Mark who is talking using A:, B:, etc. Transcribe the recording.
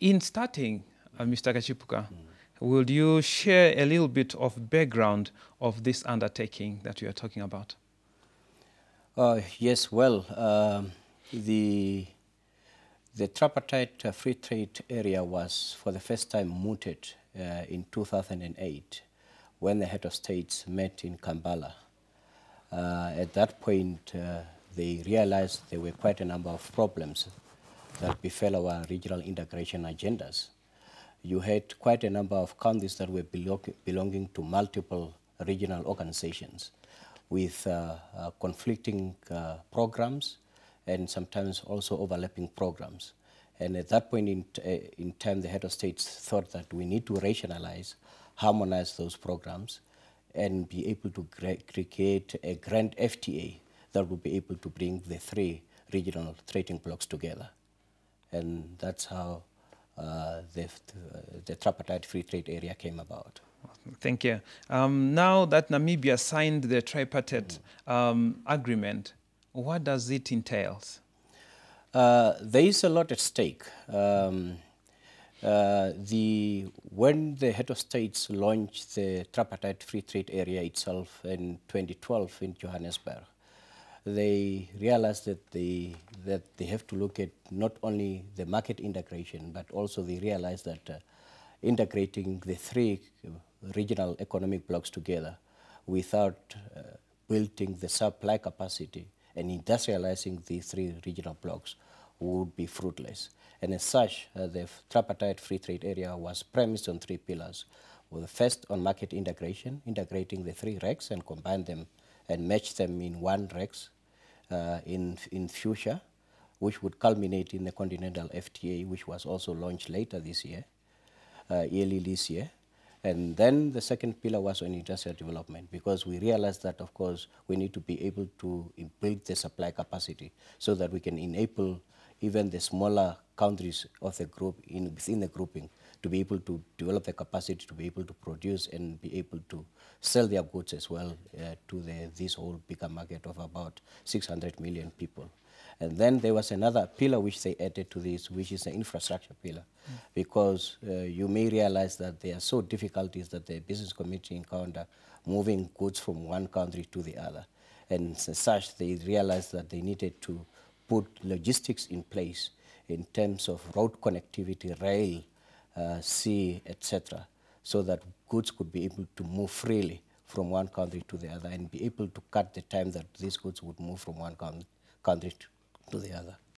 A: In starting, Mr. Kachipuka, will you share a little bit of background of this undertaking that you are talking about?
B: Yes, well, the tripartite free trade area was for the first time mooted in 2008 when the head of states met in Kampala. At that point, they realized there were quite a number of problems that befell our regional integration agendas. You had quite a number of countries that were belonging to multiple regional organizations with conflicting programs and sometimes also overlapping programs. And at that point in time, the head of states thought that we need to rationalize, harmonize those programs, and be able to create a grand FTA that would be able to bring the three regional trading blocks together. And that's how the tripartite free trade area came about.
A: Thank you. Now that Namibia signed the tripartite agreement, what does it entail?
B: There is a lot at stake. When the head of states launched the tripartite free trade area itself in 2012 in Johannesburg, they realized that they have to look at not only the market integration, but also they realized that integrating the three regional economic blocks together without building the supply capacity and industrializing the three regional blocks would be fruitless. And as such, the tripartite free trade area was premised on three pillars. Well, first, on market integration, integrating the three RECs and combine them and match them in one RECs in future, which would culminate in the continental FTA, which was also launched later this year, early this year. And then the second pillar was on industrial development, because we realized that, of course, we need to be able to build the supply capacity so that we can enable even the smaller countries of the group within the grouping to be able to develop the capacity to be able to produce and be able to sell their goods as well to this whole bigger market of about 600 million people. And then there was another pillar which they added to this, which is the infrastructure pillar, because you may realize that there are so difficulties that the business community encounter moving goods from one country to the other. And as such, they realized that they needed to put logistics in place in terms of road connectivity, rail, sea, etc., so that goods could be able to move freely from one country to the other and be able to cut the time that these goods would move from one country to the other.